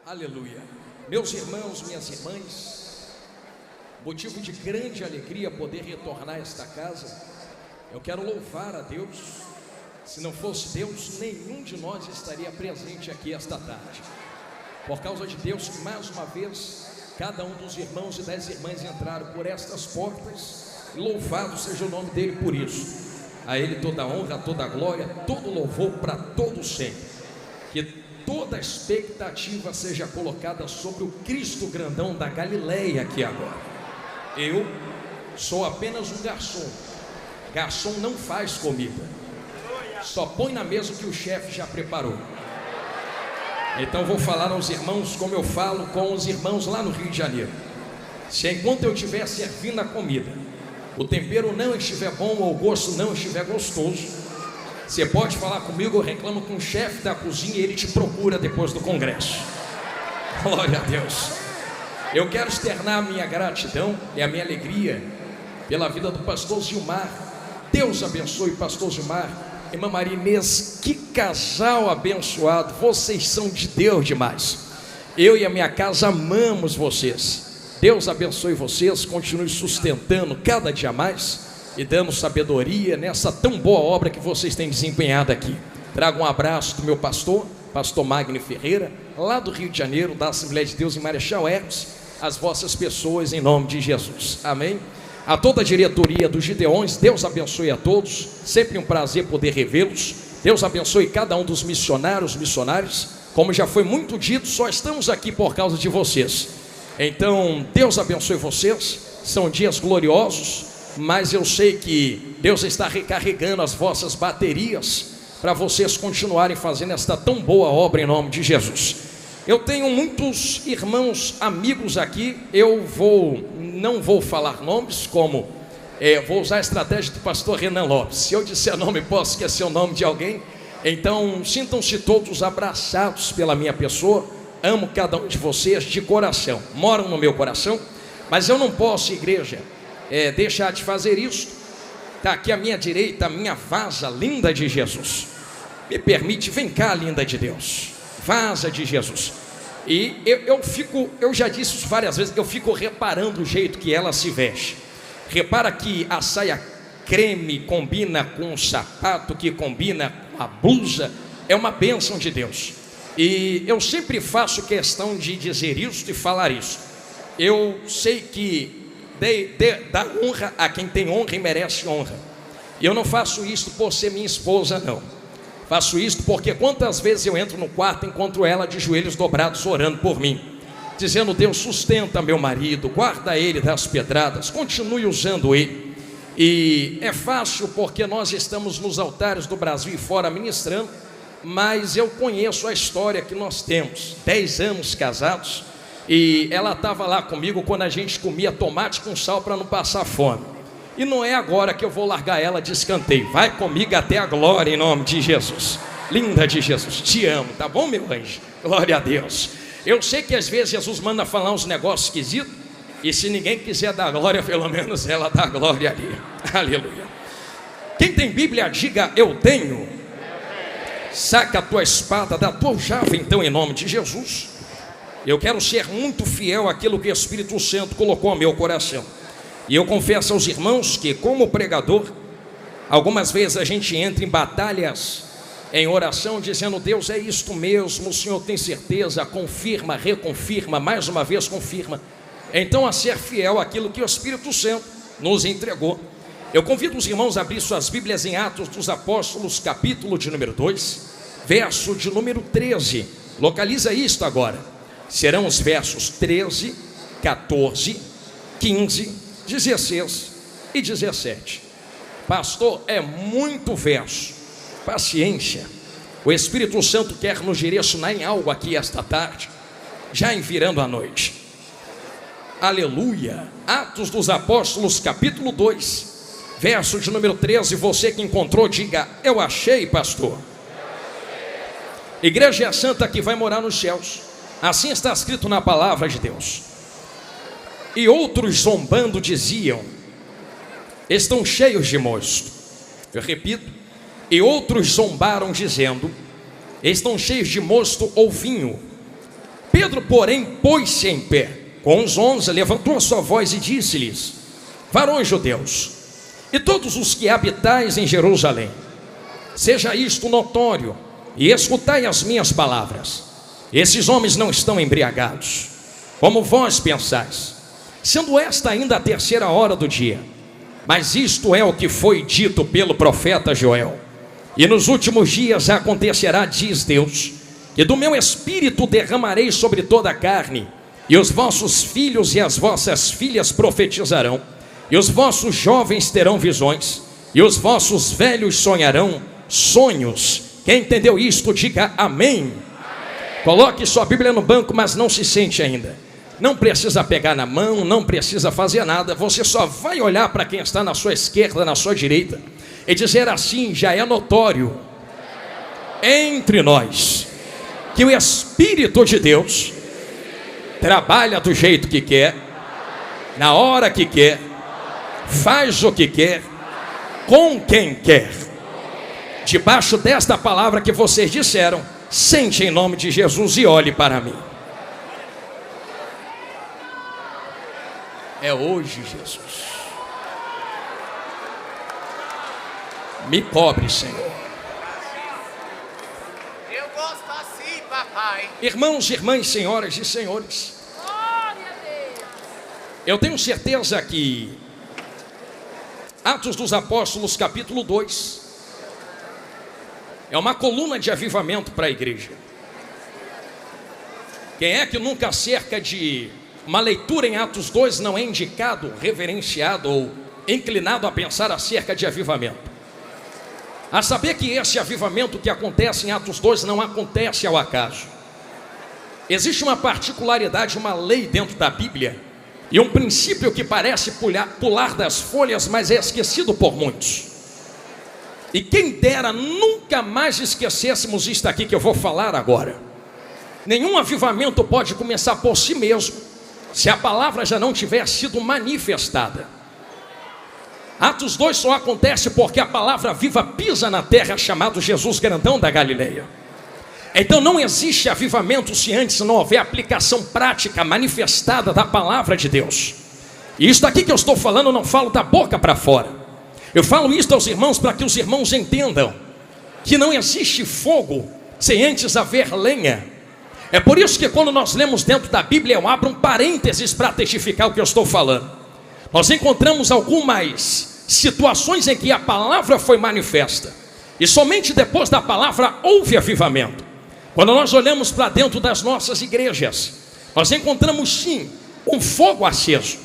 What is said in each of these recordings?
Aleluia. Meus irmãos, minhas irmãs, motivo de grande alegria poder retornar a esta casa. Eu quero louvar a Deus. Se não fosse Deus, nenhum de nós estaria presente aqui esta tarde. Por causa de Deus, que mais uma vez cada um dos irmãos e das irmãs entraram por estas portas. Louvado seja o nome dele por isso. A ele toda a honra, toda a glória, todo o louvor para todos sempre. Que toda a expectativa seja colocada sobre o Cristo grandão da Galileia aqui agora. Eu sou apenas um garçom. Garçom não faz comida, só põe na mesa o que o chefe já preparou. Então vou falar aos irmãos como eu falo com os irmãos lá no Rio de Janeiro. Se enquanto eu estiver servindo a comida, o tempero não estiver bom ou o gosto não estiver gostoso, você pode falar comigo, eu reclamo com o chefe da cozinha e ele te procura depois do congresso. Glória a Deus. Eu quero externar a minha gratidão e a minha alegria pela vida do pastor Gilmar. Deus abençoe o pastor Gilmar. Irmã Maria Inês, que casal abençoado. Vocês são de Deus demais. Eu e a minha casa amamos vocês. Deus abençoe vocês, continue sustentando cada dia mais e dando sabedoria nessa tão boa obra que vocês têm desempenhado aqui. Trago um abraço do meu pastor Magno Ferreira, lá do Rio de Janeiro, da Assembleia de Deus em Marechal Hermes, as vossas pessoas em nome de Jesus, amém? A toda a diretoria dos Gideões, Deus abençoe a todos, sempre um prazer poder revê-los. Deus abençoe cada um dos missionários, como já foi muito dito, só estamos aqui por causa de vocês. Então, Deus abençoe vocês, são dias gloriosos, mas eu sei que Deus está recarregando as vossas baterias para vocês continuarem fazendo esta tão boa obra em nome de Jesus. Eu tenho muitos irmãos, amigos aqui, não vou falar nomes, vou usar a estratégia do pastor Renan Lopes. Se eu disser nome, posso esquecer o nome de alguém. Então, sintam-se todos abraçados pela minha pessoa. Amo cada um de vocês de coração, moram no meu coração, mas eu não posso, igreja, deixar de fazer isso. Está aqui à minha direita, a minha vaza linda de Jesus. Me permite, vem cá, linda de Deus, vaza de Jesus. E eu já disse isso várias vezes, eu fico reparando o jeito que ela se veste. Repara que a saia creme combina com o sapato, que combina com a blusa, é uma bênção de Deus. E eu sempre faço questão de dizer isso e falar isso. Eu sei que dá honra a quem tem honra e merece honra. E eu não faço isso por ser minha esposa, não. Faço isso porque quantas vezes eu entro no quarto e encontro ela de joelhos dobrados orando por mim, dizendo: Deus, sustenta meu marido, guarda ele das pedradas, continue usando ele. E é fácil porque nós estamos nos altares do Brasil e fora ministrando, mas eu conheço a história que nós temos, 10 anos casados, e ela estava lá comigo quando a gente comia tomate com sal para não passar fome. E não é agora que eu vou largar ela de escanteio. Vai comigo até a glória em nome de Jesus. Linda de Jesus, te amo, tá bom, meu anjo? Glória a Deus. Eu sei que às vezes Jesus manda falar uns negócios esquisitos, e se ninguém quiser dar glória, pelo menos ela dá glória ali. Aleluia. Quem tem Bíblia, diga: eu tenho. Saca a tua espada da tua aljava, então, em nome de Jesus. Eu quero ser muito fiel àquilo que o Espírito Santo colocou no meu coração. E eu confesso aos irmãos que, como pregador, algumas vezes a gente entra em batalhas, em oração, dizendo: Deus, é isto mesmo, o Senhor tem certeza, confirma, reconfirma, mais uma vez confirma. Então, a ser fiel àquilo que o Espírito Santo nos entregou. Eu convido os irmãos a abrir suas Bíblias em Atos dos Apóstolos, capítulo de número 2, verso de número 13. Localiza isto agora. Serão os versos 13, 14, 15, 16 e 17. Pastor, é muito verso. Paciência. O Espírito Santo quer nos direcionar em algo aqui esta tarde, já em virando a noite. Aleluia. Atos dos Apóstolos, capítulo 2, verso de número 13. Você que encontrou, diga: eu achei, pastor. Igreja santa que vai morar nos céus. Assim está escrito na palavra de Deus. E outros zombando diziam: estão cheios de mosto. Eu repito: e outros zombaram dizendo: estão cheios de mosto ou vinho. Pedro, porém, pôs-se em pé com os 11, levantou a sua voz e disse-lhes: varões judeus, e todos os que habitais em Jerusalém, seja isto notório, e escutai as minhas palavras. Esses homens não estão embriagados, como vós pensais, sendo esta ainda a terceira hora do dia. Mas isto é o que foi dito pelo profeta Joel: e nos últimos dias acontecerá, diz Deus, que do meu espírito derramarei sobre toda a carne, e os vossos filhos e as vossas filhas profetizarão, e os vossos jovens terão visões, e os vossos velhos sonharão sonhos. Quem entendeu isto, diga amém. Coloque sua Bíblia no banco, mas não se sente ainda. Não precisa pegar na mão, não precisa fazer nada. Você só vai olhar para quem está na sua esquerda, na sua direita, e dizer assim: já é notório entre nós que o Espírito de Deus trabalha do jeito que quer, na hora que quer, faz o que quer, com quem quer. Debaixo desta palavra que vocês disseram, sente em nome de Jesus e olhe para mim. É hoje, Jesus. Me cobre, Senhor. Eu gosto assim, papai. Irmãos, irmãs, senhoras e senhores, eu tenho certeza que Atos dos Apóstolos, capítulo 2, é uma coluna de avivamento para a igreja. Quem é que nunca, acerca de uma leitura em Atos 2, não é indicado, reverenciado ou inclinado a pensar acerca de avivamento? A saber que esse avivamento que acontece em Atos 2 não acontece ao acaso. Existe uma particularidade, uma lei dentro da Bíblia, e um princípio que parece pular das folhas, mas é esquecido por muitos. E quem dera nunca mais esquecêssemos isto aqui que eu vou falar agora. Nenhum avivamento pode começar por si mesmo, se a palavra já não tiver sido manifestada. Atos 2 só acontece porque a palavra viva pisa na terra, chamado Jesus Grandão da Galileia. Então não existe avivamento se antes não houver aplicação prática, manifestada da palavra de Deus. E isto aqui que eu estou falando, eu não falo da boca para fora. Eu falo isto aos irmãos para que os irmãos entendam que não existe fogo sem antes haver lenha. É por isso que quando nós lemos dentro da Bíblia, eu abro um parênteses para testificar o que eu estou falando. Nós encontramos algumas situações em que a palavra foi manifesta, e somente depois da palavra houve avivamento. Quando nós olhamos para dentro das nossas igrejas, nós encontramos sim um fogo aceso.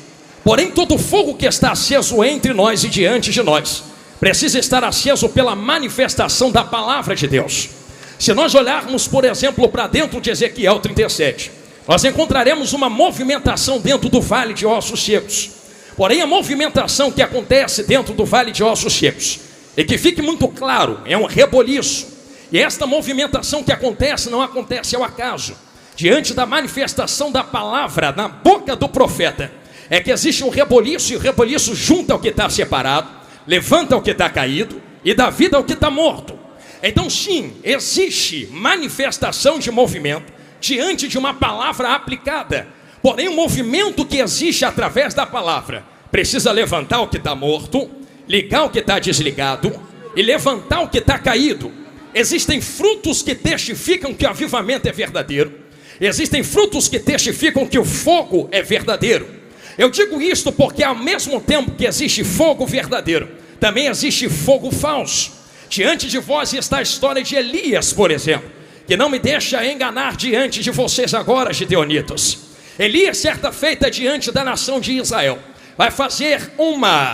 Porém, todo fogo que está aceso entre nós e diante de nós precisa estar aceso pela manifestação da palavra de Deus. Se nós olharmos, por exemplo, para dentro de Ezequiel 37, nós encontraremos uma movimentação dentro do vale de ossos secos. Porém, a movimentação que acontece dentro do vale de ossos secos, e que fique muito claro, é um reboliço. E esta movimentação que acontece não acontece ao acaso. Diante da manifestação da palavra na boca do profeta, é que existe um reboliço, e o reboliço junta o que está separado, levanta o que está caído e dá vida ao que está morto. Então sim, existe manifestação de movimento diante de uma palavra aplicada. Porém, o movimento que existe através da palavra precisa levantar o que está morto, ligar o que está desligado e levantar o que está caído. Existem frutos que testificam que o avivamento é verdadeiro. Existem frutos que testificam que o fogo é verdadeiro. Eu digo isto porque ao mesmo tempo que existe fogo verdadeiro, também existe fogo falso. Diante de vós está a história de Elias, por exemplo, que não me deixa enganar diante de vocês agora, gideonitas. Elias, certa feita diante da nação de Israel, vai fazer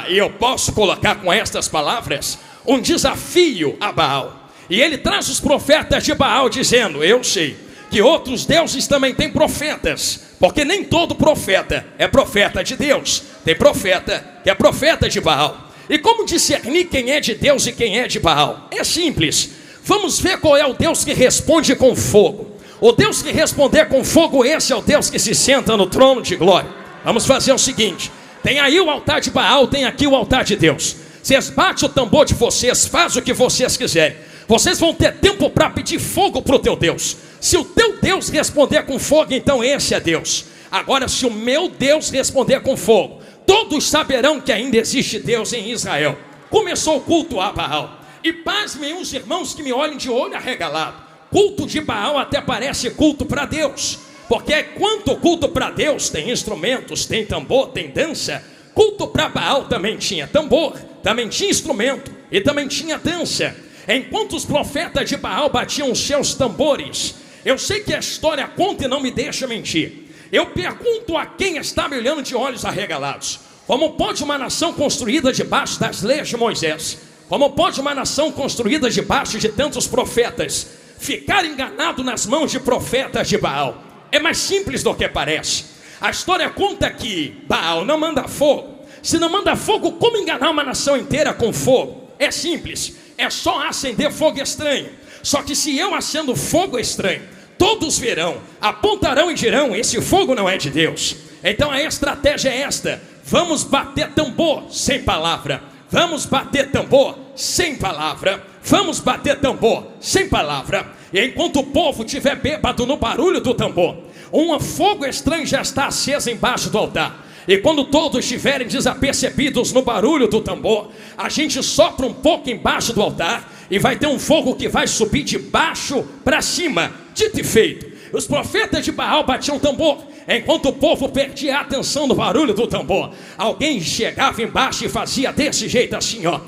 e eu posso colocar com estas palavras, um desafio a Baal. E ele traz os profetas de Baal dizendo: eu sei que outros deuses também têm profetas, porque nem todo profeta é profeta de Deus. Tem profeta que é profeta de Baal. E como discernir quem é de Deus e quem é de Baal? É simples. Vamos ver qual é o Deus que responde com fogo. O Deus que responder com fogo, esse é o Deus que se senta no trono de glória. Vamos fazer o seguinte: tem aí o altar de Baal, tem aqui o altar de Deus. Vocês batem o tambor de vocês, faz o que vocês quiserem, Vocês vão ter tempo para pedir fogo para o teu Deus. Se o teu Deus responder com fogo, então esse é Deus. Agora, se o meu Deus responder com fogo, todos saberão que ainda existe Deus em Israel. Começou o culto a Baal. E pasmem os irmãos que me olhem de olho arregalado. Culto de Baal até parece culto para Deus. Porque enquanto culto para Deus tem instrumentos, tem tambor, tem dança, culto para Baal também tinha tambor, também tinha instrumento e também tinha dança. Enquanto os profetas de Baal batiam os seus tambores, eu sei que a história conta e não me deixa mentir. Eu pergunto a quem está me olhando de olhos arregalados: como pode uma nação construída debaixo das leis de Moisés, como pode uma nação construída debaixo de tantos profetas ficar enganado nas mãos de profetas de Baal? É mais simples do que parece. A história conta que Baal não manda fogo. Se não manda fogo, como enganar uma nação inteira com fogo? É simples, é só acender fogo estranho. Só que se eu acendo fogo estranho, todos verão, apontarão e dirão: esse fogo não é de Deus. Então a estratégia é esta: vamos bater tambor sem palavra. Vamos bater tambor sem palavra. Vamos bater tambor sem palavra. E enquanto o povo estiver bêbado no barulho do tambor, um fogo estranho já está aceso embaixo do altar. E quando todos estiverem desapercebidos no barulho do tambor, a gente sopra um pouco embaixo do altar e vai ter um fogo que vai subir de baixo para cima. Dito e feito, os profetas de Baal batiam tambor. Enquanto o povo perdia a atenção no barulho do tambor, alguém chegava embaixo e fazia desse jeito assim, ó.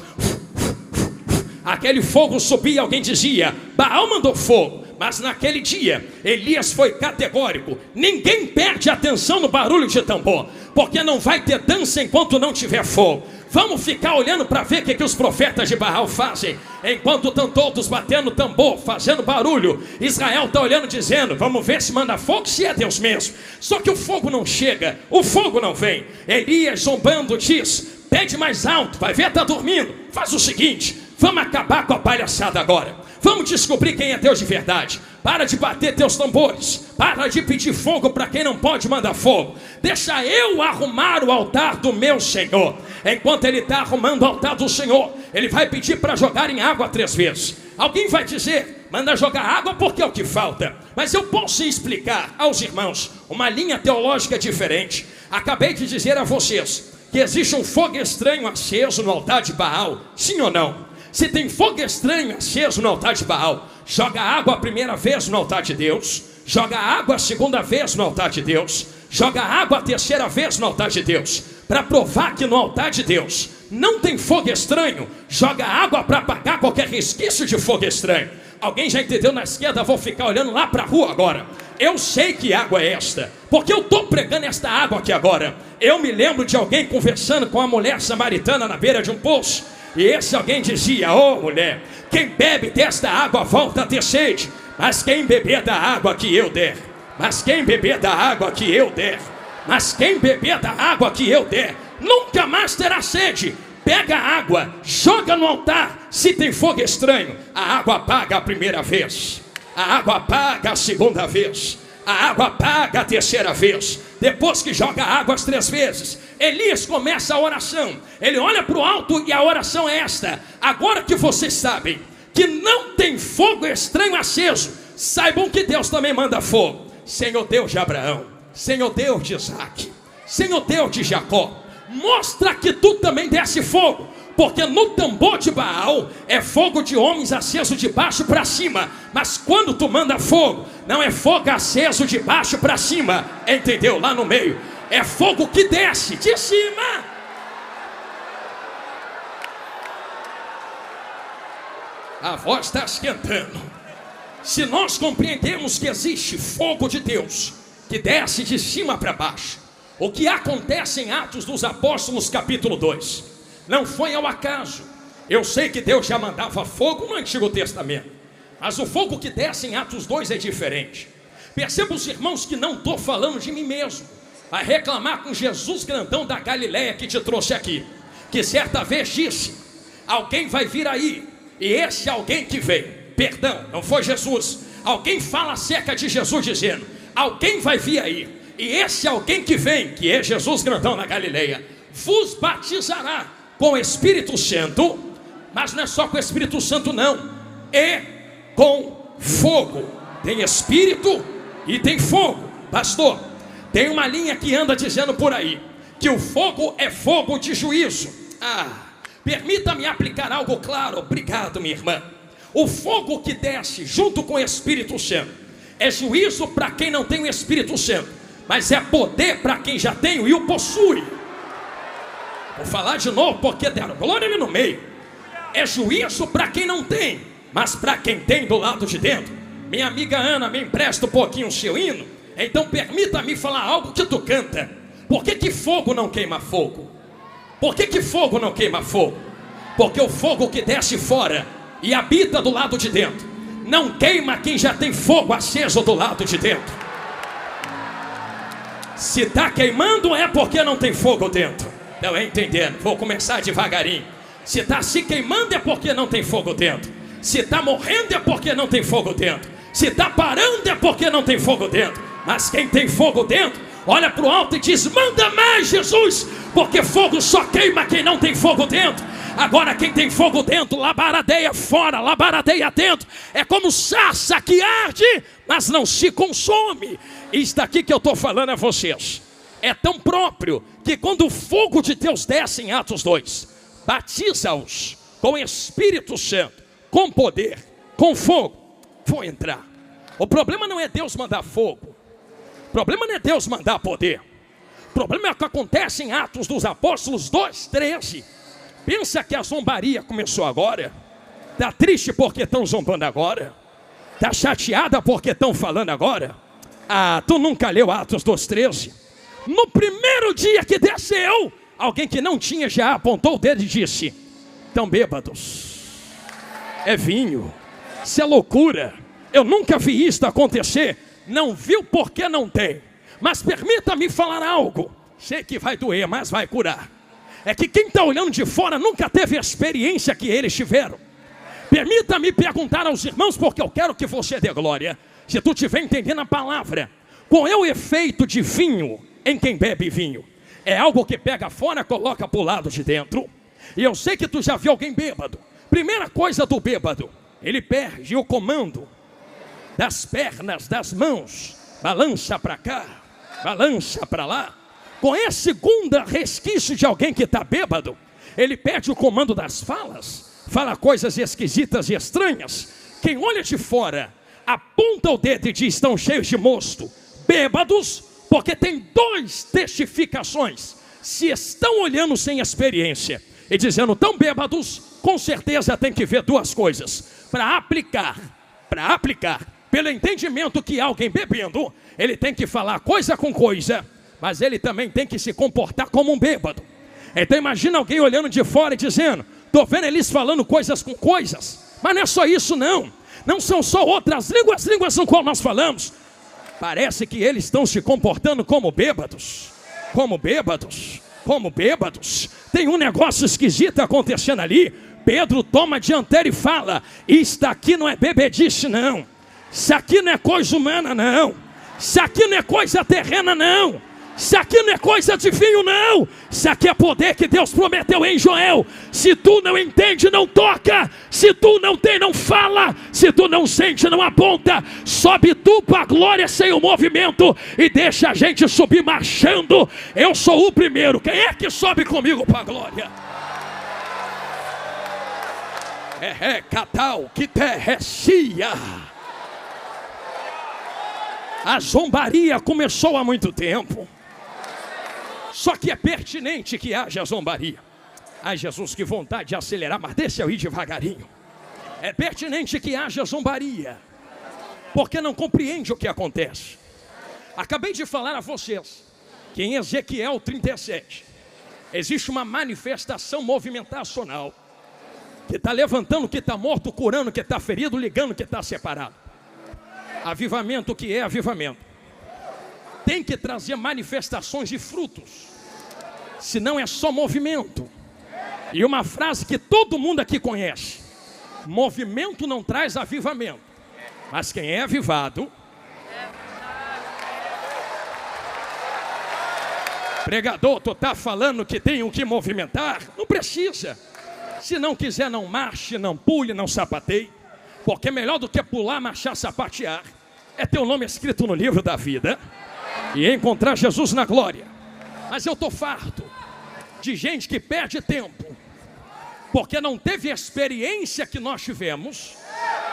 Aquele fogo subia, alguém dizia: Baal mandou fogo. Mas naquele dia, Elias foi categórico: ninguém perde atenção no barulho de tambor, porque não vai ter dança enquanto não tiver fogo. Vamos ficar olhando para ver o que os profetas de Baal fazem. Enquanto estão todos batendo tambor, fazendo barulho, Israel está olhando dizendo: vamos ver se manda fogo, se é Deus mesmo. Só que o fogo não chega, o fogo não vem. Elias, zombando, diz: pede mais alto, vai ver, está dormindo. Faz o seguinte, vamos acabar com a palhaçada agora. Vamos descobrir quem é Deus de verdade. Para de bater teus tambores. Para de pedir fogo para quem não pode mandar fogo. Deixa eu arrumar o altar do meu Senhor. Enquanto ele está arrumando o altar do Senhor, ele vai pedir para jogar em água 3 vezes. Alguém vai dizer: manda jogar água porque é o que falta. Mas eu posso explicar aos irmãos uma linha teológica diferente. Acabei de dizer a vocês que existe um fogo estranho aceso no altar de Baal. Sim ou não? Se tem fogo estranho aceso no altar de Baal, joga água a primeira vez no altar de Deus, joga água a segunda vez no altar de Deus, joga água a terceira vez no altar de Deus, para provar que no altar de Deus não tem fogo estranho. Joga água para apagar qualquer resquício de fogo estranho. Alguém já entendeu na esquerda? Vou ficar olhando lá para a rua agora. Eu sei que água é esta, porque eu estou pregando esta água aqui agora. Eu me lembro de alguém conversando com a mulher samaritana na beira de um poço. E esse alguém dizia: ô mulher, quem bebe desta água volta a ter sede, mas quem beber da água que eu der, mas quem beber da água que eu der, mas quem beber da água que eu der, nunca mais terá sede. Pega a água, joga no altar. Se tem fogo estranho, a água apaga a primeira vez, a água apaga a segunda vez, a água apaga a terceira vez. Depois que joga água as 3 vezes, Elias começa a oração. Ele olha para o alto e a oração é esta: agora que vocês sabem que não tem fogo estranho aceso, saibam que Deus também manda fogo. Senhor Deus de Abraão, Senhor Deus de Isaac, Senhor Deus de Jacó, mostra que tu também desce fogo. Porque no tambor de Baal é fogo de homens aceso de baixo para cima. Mas quando tu manda fogo, não é fogo aceso de baixo para cima. Entendeu? Lá no meio é fogo que desce de cima. A voz está esquentando. Se nós compreendemos que existe fogo de Deus que desce de cima para baixo, o que acontece em Atos dos Apóstolos capítulo 2 não foi ao acaso. Eu sei que Deus já mandava fogo no Antigo Testamento, mas o fogo que desce em Atos 2 é diferente. Perceba, os irmãos, que não estou falando de mim mesmo. Vai reclamar com Jesus grandão da Galileia que te trouxe aqui, que certa vez disse: alguém vai vir aí, e esse alguém que veio, perdão, não foi Jesus. Alguém fala acerca de Jesus dizendo: alguém vai vir aí, e esse alguém que vem, que é Jesus grandão na Galileia, vos batizará com o Espírito Santo. Mas não é só com o Espírito Santo não. e com fogo. Tem espírito e tem fogo. Pastor, tem uma linha que anda dizendo por aí que o fogo é fogo de juízo. Permita-me aplicar algo claro. Obrigado, minha irmã. O fogo que desce junto com o Espírito Santo é juízo para quem não tem o Espírito Santo, mas é poder para quem já tem e o possui. Vou falar de novo porque deram glória ali no meio. É juízo para quem não tem, mas para quem tem do lado de dentro. Minha amiga Ana, me empresta um pouquinho o seu hino. Então permita-me falar algo que tu canta. Por que fogo não queima fogo? Por que fogo não queima fogo? Porque o fogo que desce fora e habita do lado de dentro não queima quem já tem fogo aceso do lado de dentro. Se está queimando é porque não tem fogo dentro. Não é entendendo? Vou começar devagarinho. Se está se queimando é porque não tem fogo dentro. Se está morrendo é porque não tem fogo dentro. Se está parando é porque não tem fogo dentro. Mas quem tem fogo dentro, olha para o alto e diz: manda mais, Jesus, porque fogo só queima quem não tem fogo dentro. Agora quem tem fogo dentro, labaradeia fora, labaradeia dentro. É como sarça que arde, mas não se consome. Isso daqui que eu estou falando a vocês é tão próprio que quando o fogo de Deus desce em Atos 2, batiza-os com o Espírito Santo, com poder, com fogo, vão entrar. O problema não é Deus mandar fogo. O problema não é Deus mandar poder. O problema é o que acontece em Atos dos Apóstolos 2:13. Pensa que a zombaria começou agora? Está triste porque estão zombando agora? Está chateada porque estão falando agora? Tu nunca leu Atos 2:13? No primeiro dia que desceu, alguém que não tinha já apontou o dedo e disse: estão bêbados. É vinho. Isso é loucura. Eu nunca vi isso acontecer. Não viu porque não tem. Mas permita-me falar algo. Sei que vai doer, mas vai curar. É que quem está olhando de fora nunca teve a experiência que eles tiveram. Permita-me perguntar aos irmãos, porque eu quero que você dê glória. Se tu estiver entendendo a palavra, qual é o efeito de vinho em quem bebe vinho? É algo que pega fora, coloca para o lado de dentro. E eu sei que tu já viu alguém bêbado. Primeira coisa do bêbado, ele perde o comando das pernas, das mãos. Balança para cá, balança para lá. Com esse segundo resquício de alguém que está bêbado, ele perde o comando das falas. Fala coisas esquisitas e estranhas. Quem olha de fora, aponta o dedo e diz: estão cheios de mosto. Bêbados, porque tem duas testificações. Se estão olhando sem experiência e dizendo tão bêbados, com certeza tem que ver duas coisas. Para aplicar, pelo entendimento que alguém bebendo, ele tem que falar coisa com coisa, mas ele também tem que se comportar como um bêbado. Então imagina alguém olhando de fora e dizendo: estou vendo eles falando coisas com coisas. Mas não é só isso não. Não são só outras línguas, línguas com qual nós falamos. Parece que eles estão se comportando como bêbados. Como bêbados. Como bêbados. Tem um negócio esquisito acontecendo ali. Pedro toma a dianteira e fala: isso aqui não é bebedice não. Isso aqui não é coisa humana não. Isso aqui não é coisa terrena não. Isso aqui não é coisa de vinho não. Isso aqui é poder que Deus prometeu em Joel. Se tu não entende, não toca. Se tu não tem, não fala. Se tu não sente, não aponta. Sobe tu para a glória sem o movimento e deixa a gente subir marchando. Eu sou o primeiro. Quem é que sobe comigo para a glória? Catal que terrecia. A zombaria começou há muito tempo. Só que é pertinente que haja zombaria. Ai, Jesus, que vontade de acelerar, mas deixa eu ir devagarinho. É pertinente que haja zombaria, porque não compreende o que acontece. Acabei de falar a vocês que em Ezequiel 37 existe uma manifestação movimentacional que está levantando o que está morto, curando o que está ferido, ligando o que está separado. Avivamento, que é avivamento, tem que trazer manifestações e frutos, senão é só movimento. E uma frase que todo mundo aqui conhece: movimento não traz avivamento, mas quem é avivado. Pregador, tu está falando que tem o que movimentar? Não precisa. Se não quiser, não marche, não pule, não sapateie. Porque melhor do que pular, marchar, sapatear, é ter o nome escrito no livro da vida e encontrar Jesus na glória. Mas eu estou farto de gente que perde tempo, porque não teve a experiência que nós tivemos,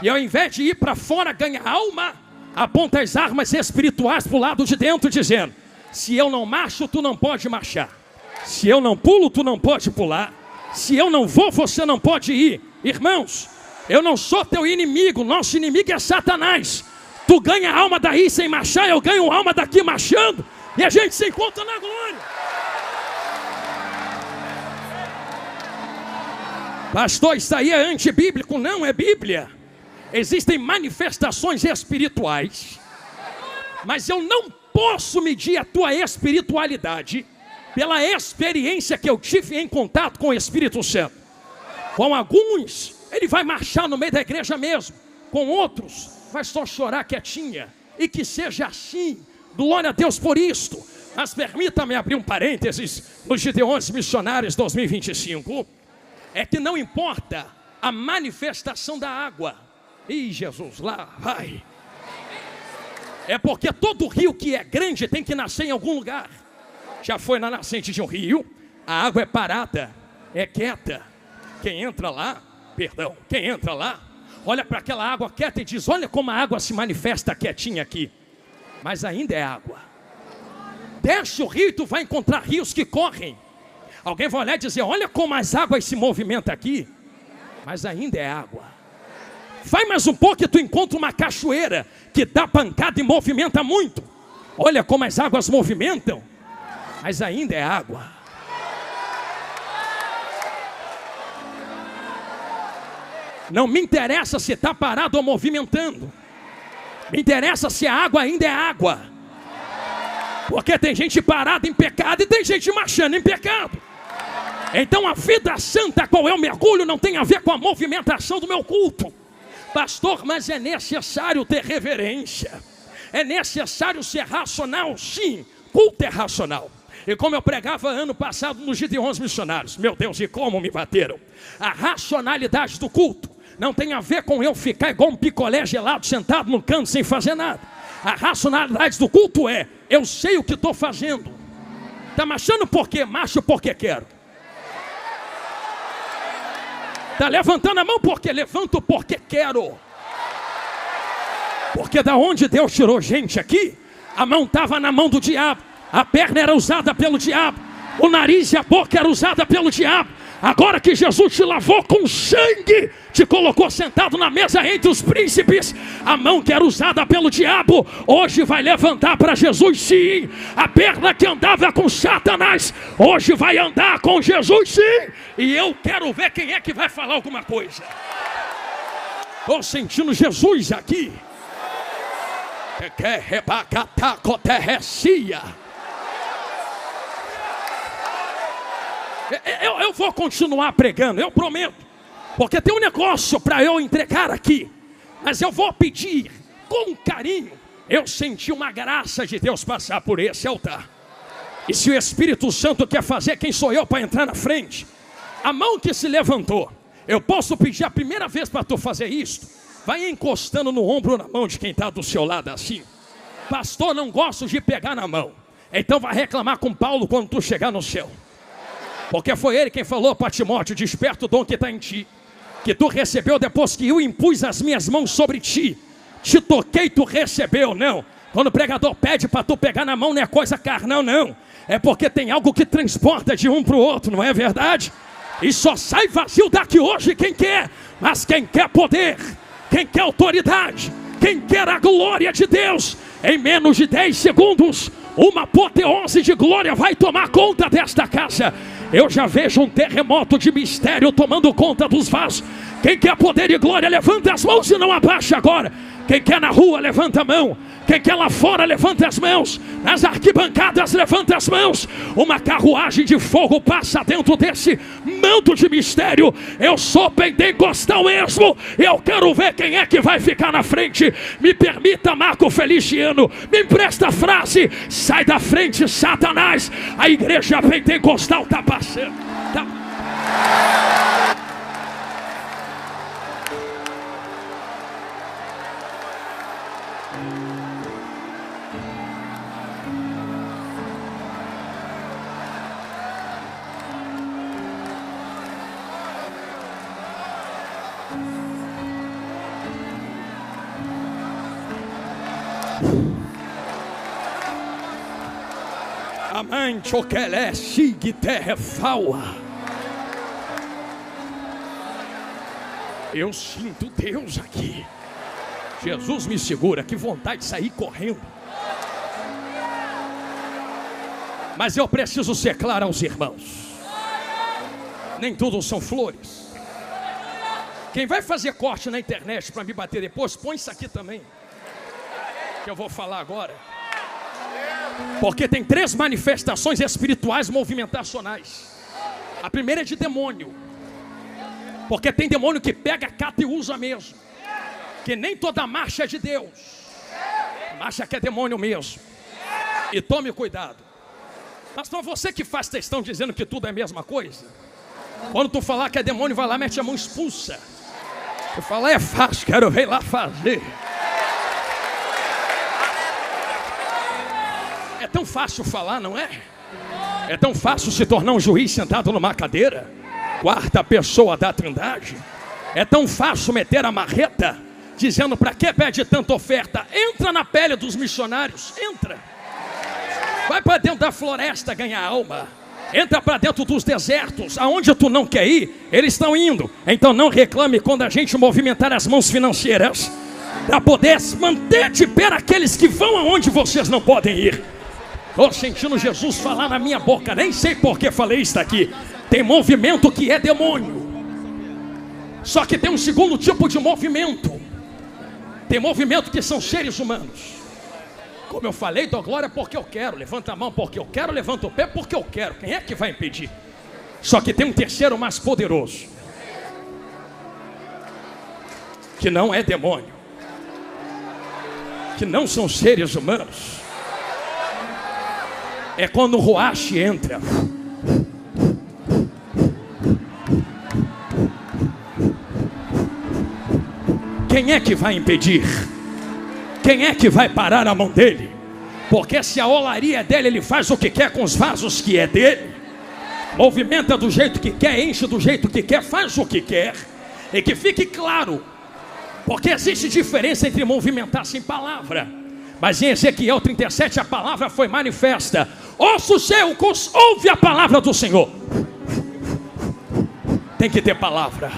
e ao invés de ir para fora ganhar alma, aponta as armas espirituais para o lado de dentro, dizendo: se eu não marcho, tu não pode marchar. Se eu não pulo, tu não pode pular. Se eu não vou, você não pode ir. Irmãos, eu não sou teu inimigo, nosso inimigo é Satanás. Tu ganha alma daí sem marchar, eu ganho alma daqui marchando, e a gente se encontra na glória. Pastor, isso aí é antibíblico. Não é Bíblia. Existem manifestações espirituais, mas eu não posso medir a tua espiritualidade pela experiência que eu tive em contato com o Espírito Santo. Com alguns, ele vai marchar no meio da igreja mesmo. Com outros, vai só chorar quietinha. E que seja assim. Glória a Deus por isto. Mas permita-me abrir um parênteses nos Gideões Missionários 2025. É que não importa a manifestação da água. Ih, Jesus, lá vai. É porque todo rio que é grande tem que nascer em algum lugar. Já foi na nascente de um rio, a água é parada, é quieta. Quem entra lá, olha para aquela água quieta e diz: olha como a água se manifesta quietinha aqui. Mas ainda é água. Desce o rio e tu vai encontrar rios que correm. Alguém vai olhar e dizer: olha como as águas se movimentam aqui. Mas ainda é água. Vai mais um pouco e tu encontra uma cachoeira que dá pancada e movimenta muito. Olha como as águas movimentam. Mas ainda é água. Não me interessa se está parado ou movimentando. Me interessa se a água ainda é água. Porque tem gente parada em pecado e tem gente marchando em pecado. Então a vida santa, qual é o mergulho, não tem a ver com a movimentação do meu culto. Pastor, mas é necessário ter reverência. É necessário ser racional, sim. Culto é racional. E como eu pregava ano passado nos Gideões Missionários, meu Deus, e como me bateram. A racionalidade do culto não tem a ver com eu ficar igual um picolé gelado sentado no canto sem fazer nada. A racionalidade do culto é: eu sei o que estou fazendo. Está marchando por quê? Marcho porque quero. Está levantando a mão porque levanto porque quero. Porque da onde Deus tirou gente aqui, a mão estava na mão do diabo. A perna era usada pelo diabo. O nariz e a boca era usada pelo diabo. Agora que Jesus te lavou com sangue, te colocou sentado na mesa entre os príncipes, a mão que era usada pelo diabo, hoje vai levantar para Jesus, sim. A perna que andava com Satanás, hoje vai andar com Jesus, sim. E eu quero ver quem é que vai falar alguma coisa. Estou sentindo Jesus aqui. Eu vou continuar pregando, eu prometo. Porque tem um negócio para eu entregar aqui. Mas eu vou pedir com carinho. Eu senti uma graça de Deus passar por esse altar. E se o Espírito Santo quer fazer, quem sou eu para entrar na frente? A mão que se levantou, eu posso pedir a primeira vez para tu fazer isso. Vai encostando no ombro, na mão de quem está do seu lado assim. Pastor, não gosto de pegar na mão. Então vai reclamar com Paulo quando tu chegar no céu. Porque foi ele quem falou para Timóteo: desperta o dom que está em ti, que tu recebeu depois que eu impus as minhas mãos sobre ti. Te toquei, tu recebeu. Não, quando o pregador pede para tu pegar na mão, não é coisa carnal, não. É porque tem algo que transporta de um para o outro, não é verdade? E só sai vazio daqui hoje quem quer. Mas quem quer poder, quem quer autoridade, quem quer a glória de Deus, em menos de 10 segundos, uma apoteose de glória vai tomar conta desta casa. Eu já vejo um terremoto de mistério tomando conta dos vasos. Quem quer poder e glória, levanta as mãos e não abaixa agora. Quem quer na rua, levanta a mão. Quem quer lá fora, levanta as mãos. Nas arquibancadas, levanta as mãos. Uma carruagem de fogo passa dentro desse manto de mistério. Eu sou pentecostal mesmo. Eu quero ver quem é que vai ficar na frente. Me permita, Marco Feliciano, me empresta a frase: sai da frente, Satanás. A igreja pentecostal está passando. Amante o que é sigue terra faua. Eu sinto Deus aqui. Jesus me segura, que vontade de sair correndo. Mas eu preciso ser claro aos irmãos. Nem tudo são flores. Quem vai fazer corte na internet para me bater depois, põe isso aqui também, que eu vou falar agora. Porque tem 3 manifestações espirituais movimentacionais. A primeira é de demônio. Porque tem demônio que pega, cata e usa mesmo. Que nem toda marcha é de Deus. Marcha que é demônio mesmo. E tome cuidado. Mas não é você que faz textão dizendo que tudo é a mesma coisa. Quando tu falar que é demônio, vai lá, mete a mão, expulsa. Tu fala, é fácil, quero ver lá fazer. É tão fácil falar, não é? É tão fácil se tornar um juiz sentado numa cadeira, 4ª pessoa da Trindade. É tão fácil meter a marreta, dizendo para que pede tanta oferta? Entra na pele dos missionários, entra. Vai para dentro da floresta ganhar alma. Entra para dentro dos desertos, aonde tu não quer ir, eles estão indo. Então não reclame quando a gente movimentar as mãos financeiras, para poder manter de pé aqueles que vão aonde vocês não podem ir. Estou sentindo Jesus falar na minha boca, nem sei por que falei isso aqui. Tem movimento que é demônio. Só que tem um segundo tipo de movimento. Tem movimento que são seres humanos. Como eu falei, dou glória porque eu quero. Levanta a mão porque eu quero, levanta o pé porque eu quero. Quem é que vai impedir? Só que tem um terceiro mais poderoso, que não é demônio, que não são seres humanos. É quando o Ruach entra. Quem é que vai impedir? Quem é que vai parar a mão dele? Porque se a olaria é dele, ele faz o que quer com os vasos que é dele. Movimenta do jeito que quer, enche do jeito que quer, faz o que quer. E que fique claro, porque existe diferença entre movimentar sem palavra. Mas em Ezequiel 37 a palavra foi manifesta. Ossos secos, ouve a palavra do Senhor. Tem que ter palavra.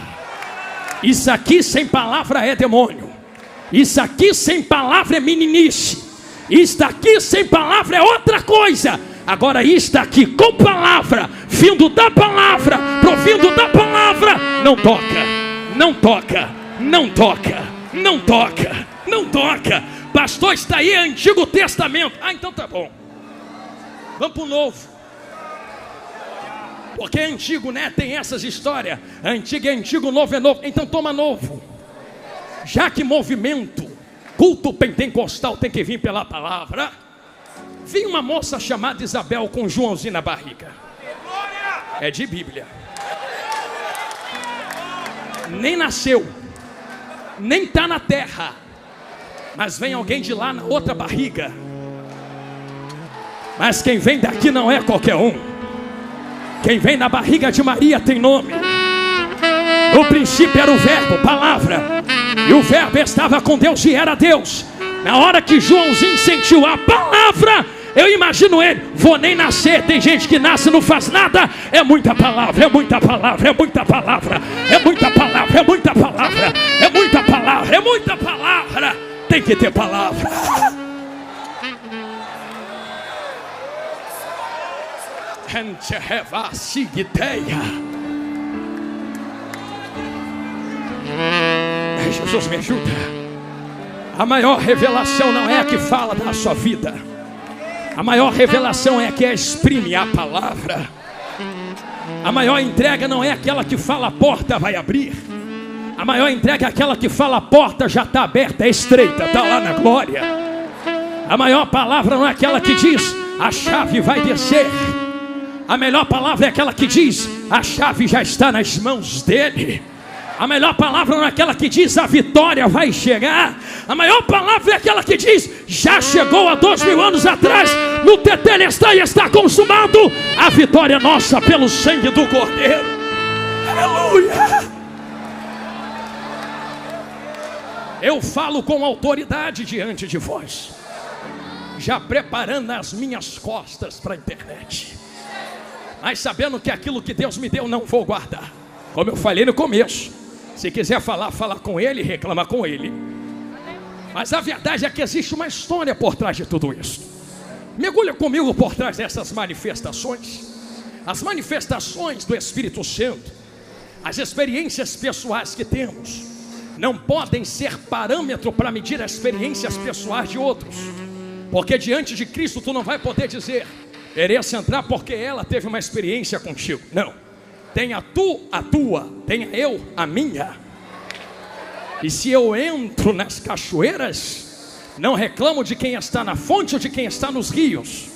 Isso aqui sem palavra é demônio. Isso aqui sem palavra é meninice. Isso aqui sem palavra é outra coisa. Agora isto aqui com palavra, vindo da palavra, provindo da palavra, não toca, não toca, não toca, não toca, não toca. Pastor, está aí Antigo Testamento. Ah, então tá bom. Vamos para o Novo. Porque é antigo, né? Tem essas histórias. Antigo é antigo, novo é novo. Então toma novo. Já que movimento, culto pentecostal tem que vir pela palavra. Vi uma moça chamada Isabel com Joãozinho na barriga. É de Bíblia. Nem nasceu, nem está na terra. Mas vem alguém de lá na outra barriga. Mas quem vem daqui não é qualquer um. Quem vem na barriga de Maria tem nome. No princípio era o verbo, palavra. E o verbo estava com Deus e era Deus. Na hora que Joãozinho sentiu a palavra, eu imagino ele, vou nem nascer. Tem gente que nasce e não faz nada. É muita palavra, é muita palavra, é muita palavra, é muita palavra, é muita palavra, é muita palavra, é muita palavra. Tem que ter palavra. Jesus me ajuda. A maior revelação não é a que fala da sua vida. A maior revelação é a que exprime a palavra. A maior entrega não é aquela que fala a porta vai abrir. A maior entrega é aquela que fala a porta já está aberta, é estreita, está lá na glória. A maior palavra não é aquela que diz a chave vai descer. A melhor palavra é aquela que diz a chave já está nas mãos dele. A melhor palavra não é aquela que diz a vitória vai chegar. A maior palavra é aquela que diz: já chegou há 2000 anos atrás, no tetelestai está consumado. A vitória é nossa pelo sangue do Cordeiro. Aleluia. Eu falo com autoridade diante de vós, já preparando as minhas costas para a internet, mas sabendo que aquilo que Deus me deu não vou guardar. Como eu falei no começo, se quiser falar, fala com ele, reclama com ele. Mas a verdade é que existe uma história por trás de tudo isso. Mergulha comigo por trás dessas manifestações. As manifestações do Espírito Santo, as experiências pessoais que temos, não podem ser parâmetro para medir as experiências pessoais de outros. Porque diante de Cristo tu não vai poder dizer: mereço entrar porque ela teve uma experiência contigo. Não. Tenha tu a tua, tenha eu a minha. E se eu entro nas cachoeiras, não reclamo de quem está na fonte ou de quem está nos rios.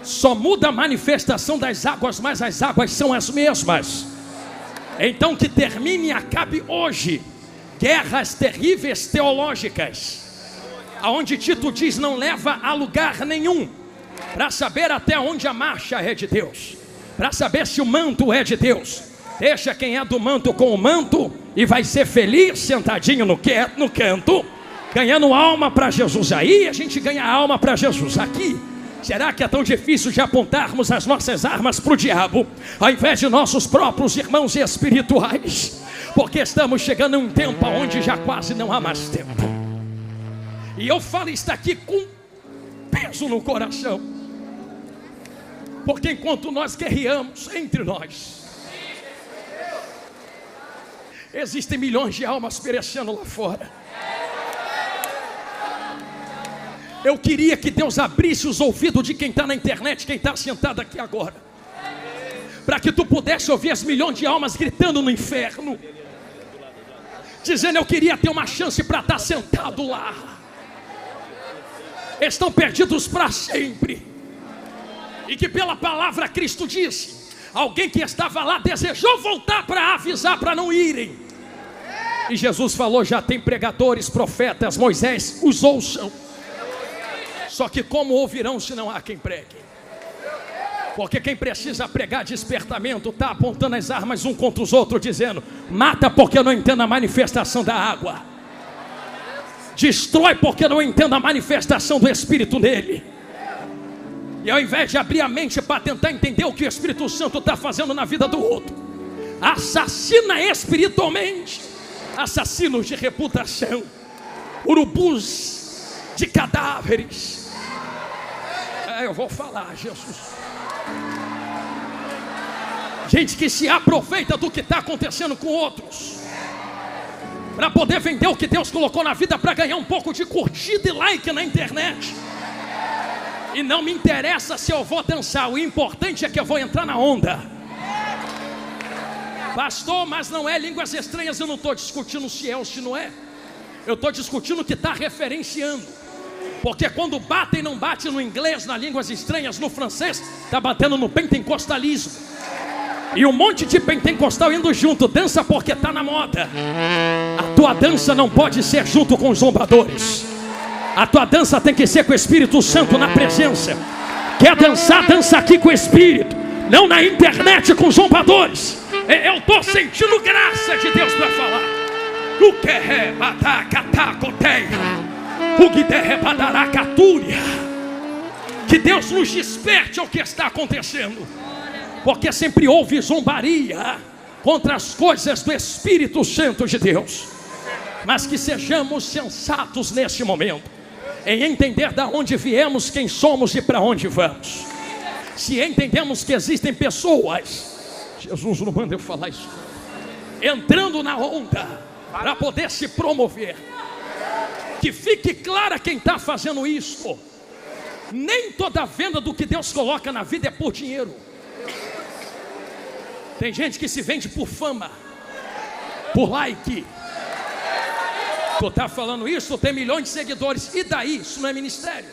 Só muda a manifestação das águas, mas as águas são as mesmas. Então que termine e acabe hoje guerras terríveis teológicas, aonde Tito diz: não leva a lugar nenhum, para saber até onde a marcha é de Deus, para saber se o manto é de Deus. Deixa quem é do manto com o manto e vai ser feliz sentadinho no canto, ganhando alma para Jesus. Aí a gente ganha alma para Jesus. Aqui, será que é tão difícil de apontarmos as nossas armas para o diabo, ao invés de nossos próprios irmãos espirituais? Porque estamos chegando a um tempo onde já quase não há mais tempo. E eu falo isso aqui com peso no coração, porque enquanto nós guerreamos entre nós, existem milhões de almas perecendo lá fora. Eu queria que Deus abrisse os ouvidos de quem está na internet, quem está sentado aqui agora, para que tu pudesse ouvir as milhões de almas gritando no inferno, dizendo: eu queria ter uma chance para estar sentado lá. Estão perdidos para sempre. E que pela palavra Cristo disse: alguém que estava lá desejou voltar para avisar para não irem. E Jesus falou: já tem pregadores, profetas, Moisés, os ouçam. Só que como ouvirão se não há quem pregue? Porque quem precisa pregar despertamento está apontando as armas um contra os outros, dizendo: mata porque eu não entendo a manifestação da água, destrói porque eu não entendo a manifestação do Espírito nele. E ao invés de abrir a mente para tentar entender o que o Espírito Santo está fazendo na vida do outro, assassina espiritualmente, assassinos de reputação, urubus de cadáveres. Eu vou falar, Jesus. Gente que se aproveita do que está acontecendo com outros, para poder vender o que Deus colocou na vida, para ganhar um pouco de curtida e like na internet. E não me interessa se eu vou dançar, o importante é que eu vou entrar na onda. Pastor, mas não é línguas estranhas. Eu não estou discutindo se é ou se não é. Eu estou discutindo o que está referenciando. Porque quando bate e não bate no inglês, nas línguas estranhas, no francês, está batendo no pentecostalismo. E um monte de pentecostal indo junto, dança porque está na moda. A tua dança não pode ser junto com os zombadores. A tua dança tem que ser com o Espírito Santo na presença. Quer dançar, dança aqui com o Espírito, não na internet com zombadores. Eu estou sentindo graça de Deus para falar. O que é que Deus nos desperte ao que está acontecendo, porque sempre houve zombaria contra as coisas do Espírito Santo de Deus. Mas que sejamos sensatos nesse momento, em entender de onde viemos, quem somos e para onde vamos. Se entendemos que existem pessoas, Jesus não manda eu falar isso, entrando na onda para poder se promover, que fique clara quem está fazendo isso. Nem toda venda do que Deus coloca na vida é por dinheiro. Tem gente que se vende por fama, por like. Tu está falando isso, tu tem milhões de seguidores, e daí? Isso não é ministério.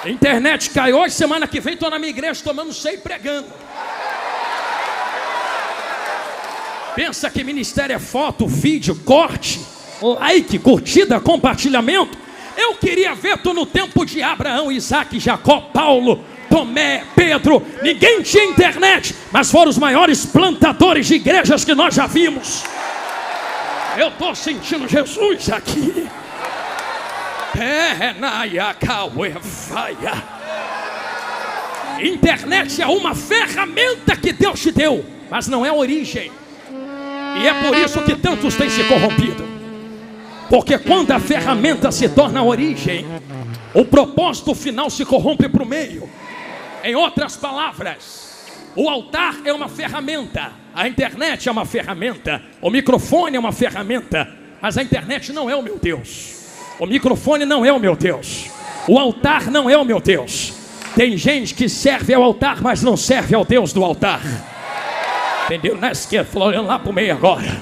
A internet cai hoje, semana que vem estou na minha igreja tomando ceia e pregando. Pensa que ministério é foto, vídeo, corte, like, curtida, compartilhamento? Eu queria ver tu no tempo de Abraão, Isaac, Jacó, Paulo, Tomé, Pedro. Ninguém tinha internet, mas foram os maiores plantadores de igrejas que nós já vimos. Eu estou sentindo Jesus aqui. Internet é uma ferramenta que Deus te deu, mas não é a origem. E é por isso que tantos têm se corrompido. Porque quando a ferramenta se torna a origem, o propósito final se corrompe para o meio. Em outras palavras, o altar é uma ferramenta, a internet é uma ferramenta, o microfone é uma ferramenta, mas a internet não é o meu Deus. O microfone não é o meu Deus. O altar não é o meu Deus. Tem gente que serve ao altar, mas não serve ao Deus do altar. Entendeu? Na esquerda, olhando lá para o meio agora.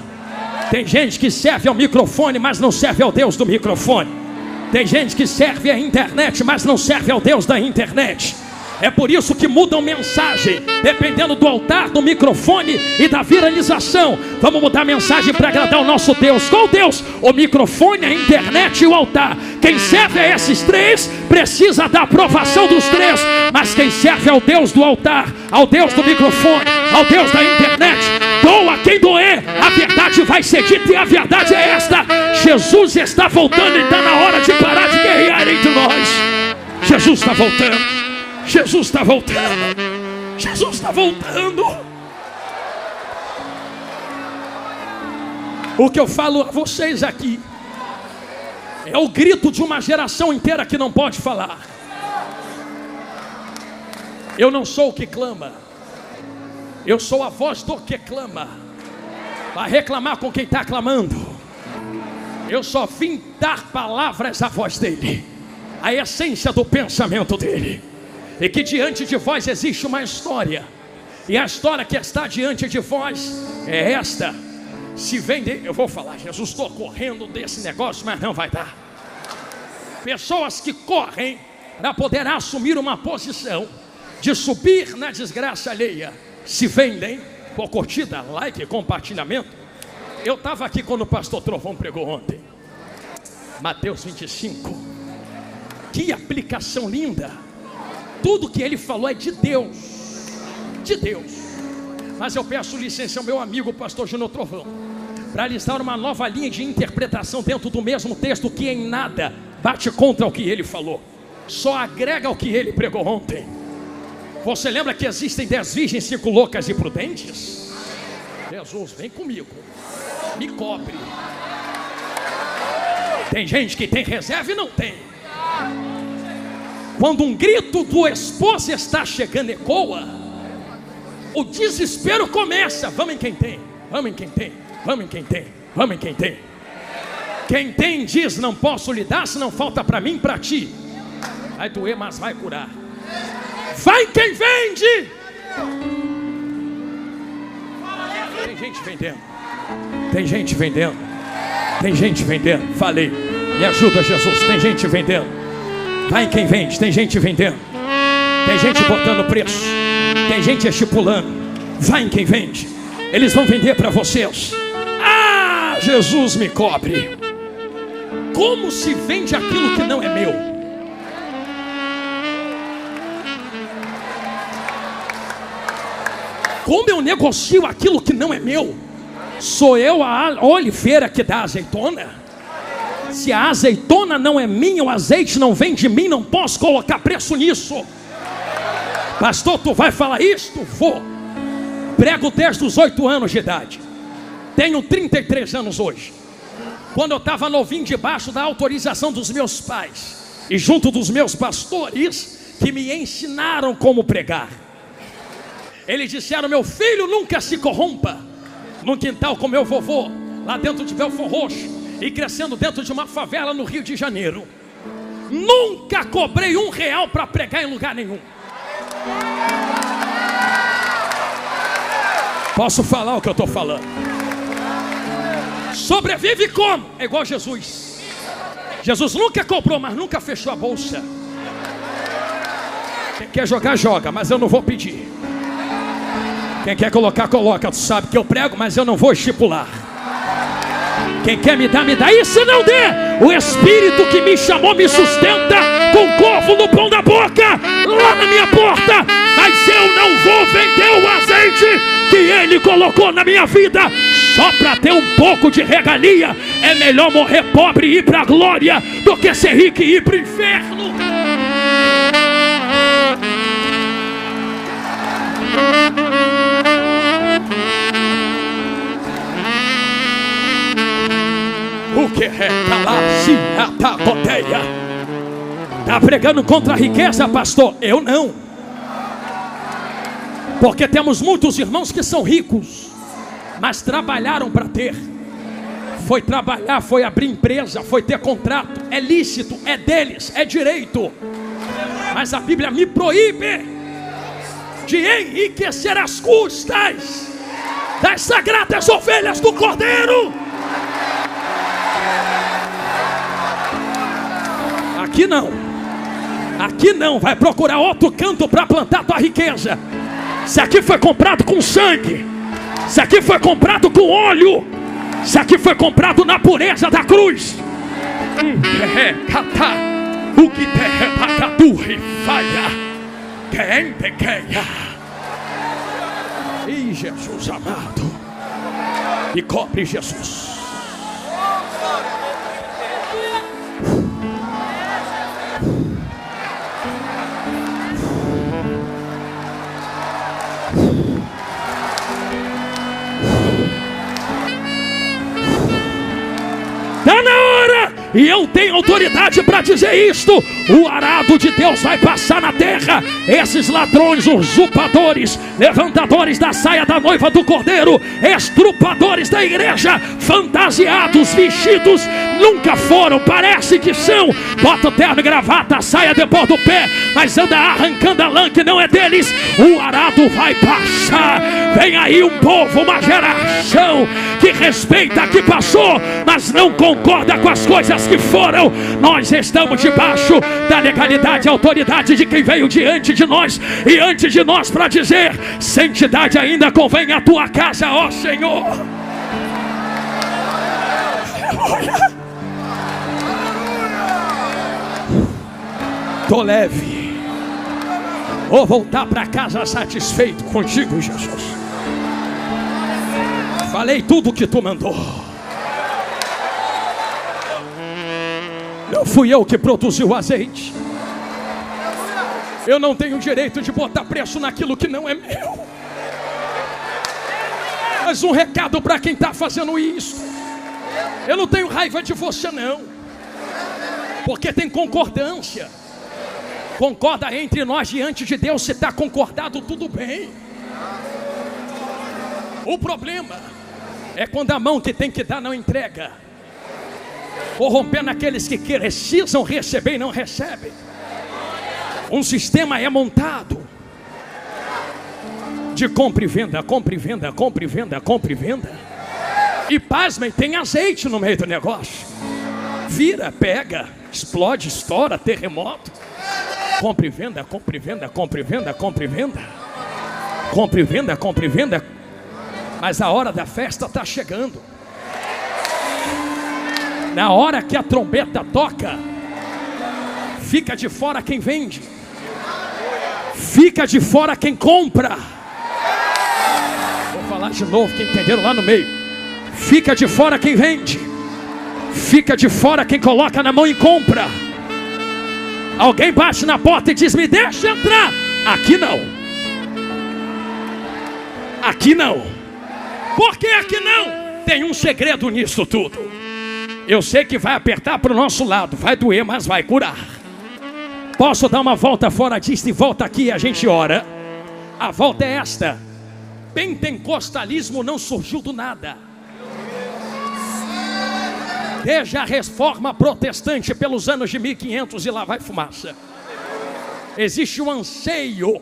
Tem gente que serve ao microfone, mas não serve ao Deus do microfone. Tem gente que serve à internet, mas não serve ao Deus da internet. É por isso que mudam mensagem, dependendo do altar, do microfone e da viralização. Vamos mudar a mensagem para agradar o nosso Deus. Qual Deus? O microfone, a internet e o altar. Quem serve a esses três precisa da aprovação dos três. Mas quem serve ao Deus do altar, ao Deus do microfone, ao Deus da internet, doa quem doer, a verdade vai ser dita e a verdade é esta: Jesus está voltando e está na hora de parar de guerrear entre nós. Jesus está voltando. Jesus está voltando. Jesus está voltando. O que eu falo a vocês aqui é o grito de uma geração inteira que não pode falar. Eu não sou o que clama, eu sou a voz do que clama. Vai reclamar com quem está clamando. Eu só vim dar palavras à voz dele, a essência do pensamento dele. E que diante de vós existe uma história, e a história que está diante de vós é esta. Se vende, eu vou falar, Jesus, estou correndo desse negócio, mas não vai dar. Pessoas que correm para poder assumir uma posição de subir na desgraça alheia, se vendem por curtida, like, compartilhamento. Eu estava aqui quando o pastor Trovão pregou ontem, Mateus 25. Que aplicação linda. Tudo que ele falou é de Deus. De Deus. Mas eu peço licença ao meu amigo pastor Júnior Trovão para listar uma nova linha de interpretação dentro do mesmo texto, que em nada bate contra o que ele falou, só agrega o que ele pregou ontem. Você lembra que existem 10 virgens, 5 loucas e prudentes? Jesus, vem comigo, me cobre. Tem gente que tem reserva e não tem. Quando um grito do esposo está chegando ecoa, o desespero começa. Vamos em quem tem, vamos em quem tem, vamos em quem tem, vamos em quem tem. Quem tem diz: não posso lhe dar, se não falta para mim, para ti. Vai doer, mas vai curar. Vai quem vende. Tem gente vendendo. Tem gente vendendo. Tem gente vendendo. Falei, me ajuda, Jesus. Tem gente vendendo. Vai quem vende, tem gente vendendo. Tem gente botando preço. Tem gente estipulando. Vai em quem vende. Eles vão vender para vocês. Ah, Jesus me cobre. Como se vende aquilo que não é meu? Como eu negocio aquilo que não é meu? Sou eu a oliveira que dá azeitona? Se a azeitona não é minha, o azeite não vem de mim, não posso colocar preço nisso. Pastor, tu vai falar isto? Vou. Prego desde os 8 anos de idade. Tenho 33 anos hoje. Quando eu estava novinho, debaixo da autorização dos meus pais e junto dos meus pastores, que me ensinaram como pregar. Eles disseram: meu filho, nunca se corrompa. Num quintal com meu vovô, lá dentro de Belfort Roxo, e crescendo dentro de uma favela no Rio de Janeiro, nunca cobrei R$1 para pregar em lugar nenhum. Posso falar o que eu estou falando? Sobrevive como? É igual Jesus. Jesus nunca cobrou, mas nunca fechou a bolsa. Quem quer jogar, joga, mas eu não vou pedir. Quem quer colocar, coloca. Tu sabe que eu prego, mas eu não vou estipular. Quem quer me dá, me dá. E se não der, o Espírito que me chamou me sustenta com corvo no pão da boca, lá na minha porta. Mas eu não vou vender o azeite que Ele colocou na minha vida só para ter um pouco de regalia. É melhor morrer pobre e ir para a glória do que ser rico e ir para o inferno. O que é calar-se a coteia? Está pregando contra a riqueza, pastor? Eu não. Porque temos muitos irmãos que são ricos, mas trabalharam para ter. Foi trabalhar, foi abrir empresa, foi ter contrato. É lícito, é deles, é direito. Mas a Bíblia me proíbe de enriquecer as custas das sagradas ovelhas do Cordeiro. Aqui não. Aqui não. Vai procurar outro canto para plantar tua riqueza. Se aqui foi comprado com sangue, se aqui foi comprado com óleo, se aqui foi comprado na pureza da cruz. O que e Jesus amado, e cobre Jesus. Está na hora, e eu tenho autoridade para dizer isto: o arado de Deus vai passar na terra. Esses ladrões, usurpadores, levantadores da saia da noiva do Cordeiro, estrupadores da igreja, fantasiados, vestidos, nunca foram, parece que são. Bota o terno e gravata, saia depois do pé, mas anda arrancando a lã que não é deles. O arado vai passar. Vem aí um povo, uma geração que respeita, que passou, mas não concorda com as coisas que foram. Nós estamos debaixo da legalidade e autoridade de quem veio diante de nós e antes de nós para dizer: santidade ainda convém à tua casa, ó Senhor. Tô leve. Vou voltar para casa satisfeito contigo, Jesus. Falei tudo o que tu mandou. Não fui eu que produzi o azeite. Eu não tenho direito de botar preço naquilo que não é meu. Mas um recado para quem está fazendo isso: eu não tenho raiva de você não, porque tem concordância. Concorda entre nós diante de Deus. Se está concordado, tudo bem. O problema é quando a mão que tem que dar não entrega, corrompendo aqueles que precisam receber e não recebem. Um sistema é montado de compra e venda, compra e venda, compra e venda, compra e venda. E pasmem, tem azeite no meio do negócio. Vira, pega, explode, estoura, terremoto. Compra e venda, compra e venda, compra e venda, compra e venda. Compra e venda, compra e venda. Mas a hora da festa está chegando. Na hora que a trombeta toca, fica de fora quem vende, fica de fora quem compra. Vou falar de novo, quem entenderam lá no meio. Fica de fora quem vende, fica de fora quem coloca na mão e compra. Alguém bate na porta e diz: me deixa entrar. Aqui não. Aqui não. Por que aqui não? Tem um segredo nisso tudo. Eu sei que vai apertar para o nosso lado, vai doer, mas vai curar. Posso dar uma volta fora disso e volta aqui e a gente ora? A volta é esta: pentecostalismo não surgiu do nada. Desde a reforma protestante pelos anos de 1500 e lá vai fumaça. Existe um anseio,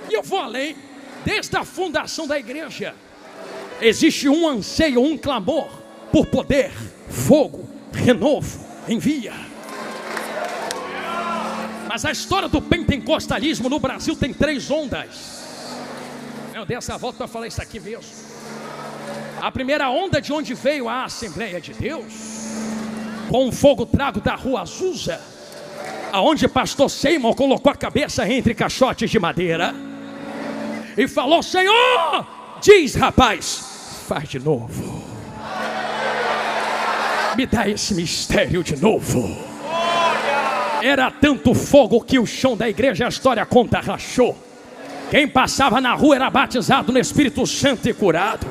e eu vou além, desde a fundação da igreja. Existe um anseio, um clamor por poder, fogo, renovo, envia. Mas a história do pentecostalismo no Brasil tem 3 ondas. eu dei essa volta para falar isso aqui mesmo. A primeira onda de onde veio a Assembleia de Deus, com um fogo trago da rua Azusa, aonde pastor Seymour colocou a cabeça entre caixotes de madeira e falou: Senhor, diz rapaz, faz de novo, me dá esse mistério de novo. Era tanto fogo que o chão da igreja, a história conta, rachou. Quem passava na rua era batizado no Espírito Santo e curado.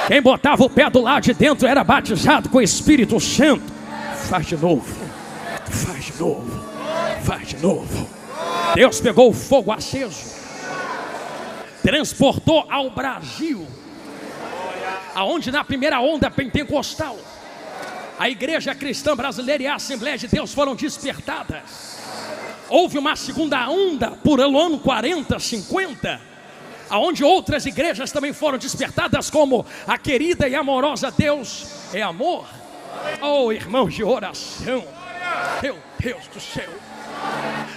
Quem botava o pé do lado de dentro era batizado com o Espírito Santo. Faz de novo, faz de novo, faz de novo. Deus pegou o fogo aceso, transportou ao Brasil, aonde na primeira onda pentecostal a igreja cristã brasileira e a Assembleia de Deus foram despertadas. Houve uma segunda onda por ano 40, 50, aonde outras igrejas também foram despertadas, como a querida e amorosa Deus é Amor. Oh, irmãos de oração, meu Deus do céu.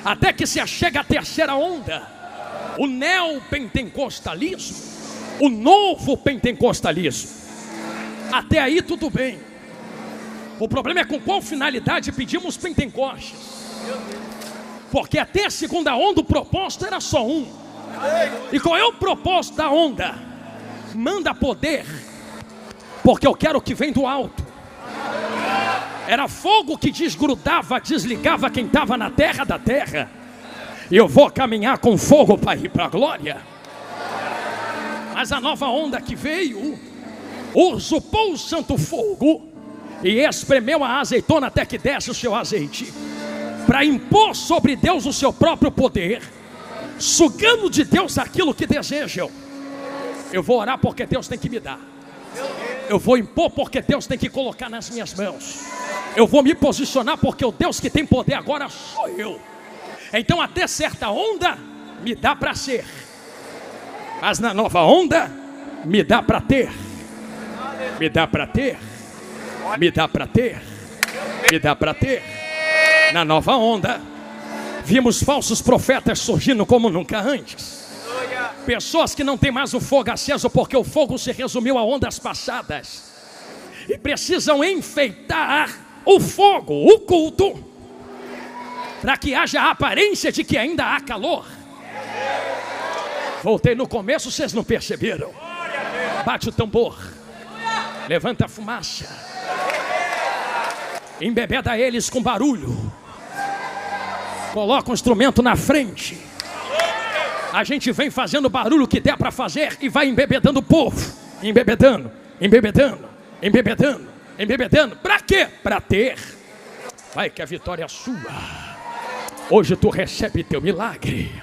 Até que se achega a terceira onda, o neopentecostalismo, o novo pentecostalismo. Até aí tudo bem. O problema é com qual finalidade pedimos Pentecostes. Porque até a segunda onda o propósito era só um. E qual é o propósito da onda? Manda poder, porque eu quero o que vem do alto. Era fogo que desgrudava, desligava quem estava na terra da terra. E eu vou caminhar com fogo para ir para a glória. Mas a nova onda que veio usurpou o santo fogo e espremeu a azeitona até que desce o seu azeite, para impor sobre Deus o seu próprio poder, sugando de Deus aquilo que desejam. Eu vou orar porque Deus tem que me dar. Eu vou impor porque Deus tem que colocar nas minhas mãos. Eu vou me posicionar porque o Deus que tem poder agora sou eu. Então até certa onda me dá para ser, mas na nova onda me dá para ter. Me dá para ter. Me dá para ter. Me dá para ter. Na nova onda vimos falsos profetas surgindo como nunca antes. Pessoas que não têm mais o fogo aceso, porque o fogo se resumiu a ondas passadas, e precisam enfeitar o fogo, o culto, para que haja a aparência de que ainda há calor. Voltei no começo, vocês não perceberam? Bate o tambor, levanta a fumaça, embebeda eles com barulho, coloca o instrumento na frente. A gente vem fazendo o barulho que der para fazer e vai embebedando o povo, embebedando, embebedando, embebedando, embebedando. Para quê? Para ter. Vai que a vitória é sua. Hoje tu recebe teu milagre.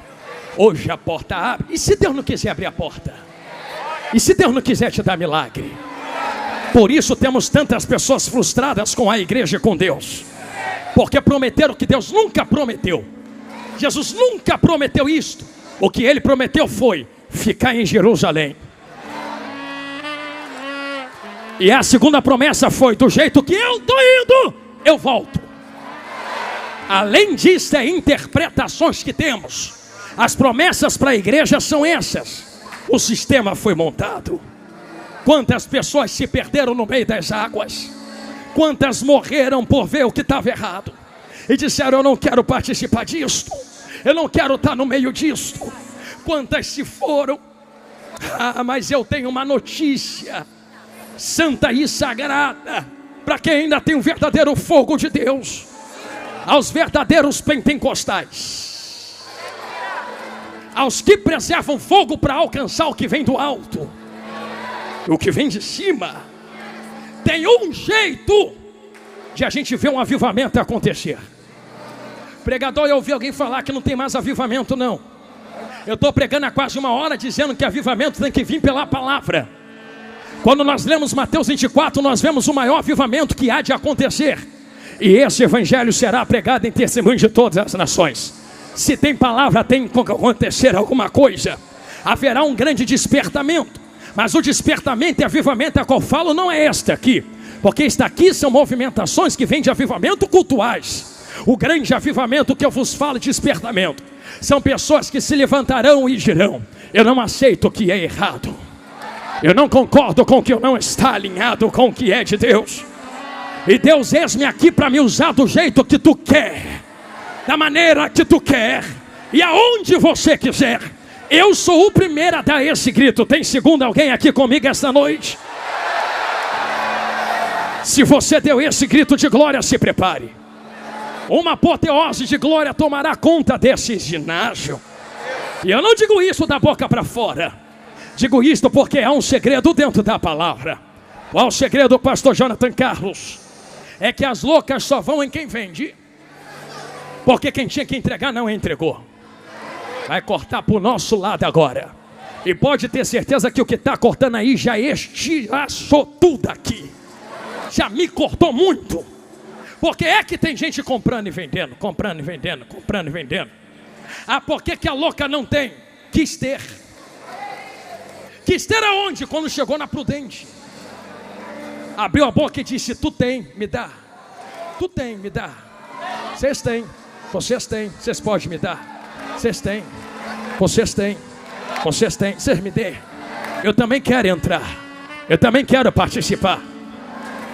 Hoje a porta abre. E se Deus não quiser abrir a porta? E se Deus não quiser te dar milagre? Por isso temos tantas pessoas frustradas com a igreja e com Deus, porque prometeram o que Deus nunca prometeu. Jesus nunca prometeu isto. O que ele prometeu foi ficar em Jerusalém. E a segunda promessa foi: do jeito que eu estou indo, eu volto. Além disso, é interpretações que temos. As promessas para a igreja são essas. O sistema foi montado. Quantas pessoas se perderam no meio das águas? Quantas morreram por ver o que estava errado e disseram: eu não quero participar disso, eu não quero estar no meio disso. Quantas se foram? Mas eu tenho uma notícia santa e sagrada para quem ainda tem um verdadeiro fogo de Deus, aos verdadeiros pentecostais, aos que preservam fogo para alcançar o que vem do alto, o que vem de cima. Tem um jeito de a gente ver um avivamento acontecer. Pregador, eu ouvi alguém falar que não tem mais avivamento. Não, eu estou pregando há quase uma hora dizendo que avivamento tem que vir pela palavra. Quando nós lemos Mateus 24, nós vemos o maior avivamento que há de acontecer, e esse evangelho será pregado em testemunho de todas as nações. Se tem palavra, tem que acontecer alguma coisa. Haverá um grande despertamento. Mas o despertamento e avivamento a qual falo não é este aqui, porque este aqui são movimentações que vêm de avivamento cultuais. O grande avivamento que eu vos falo, despertamento, São pessoas que se levantarão e dirão: eu não aceito o que é errado, eu não concordo com o que não está alinhado com o que é de Deus. E Deus, eis-me aqui para me usar do jeito que tu quer, da maneira que tu quer e aonde você quiser. Eu sou o primeiro a dar esse grito. Tem segundo alguém aqui comigo esta noite? Se você deu esse grito de glória, se prepare. Uma apoteose de glória tomará conta desse ginásio. E eu não digo isso da boca para fora, digo isto porque há um segredo dentro da palavra. Qual o segredo, pastor Jonathan Carlos? É que as loucas só vão em quem vende, porque quem tinha que entregar não entregou. Vai cortar para o nosso lado agora. E pode ter certeza que o que está cortando aí já estilhaçou tudo aqui, já me cortou muito. Porque é que tem gente comprando e vendendo, comprando e vendendo, comprando e vendendo. Ah, por que a louca não tem? Quis ter. Quis ter aonde? Quando chegou na Prudente, abriu a boca e disse: tu tem, me dá. Tu tem, me dá. Vocês têm, vocês podem me dar. Vocês têm, vocês me dêem. Eu também quero entrar, eu também quero participar.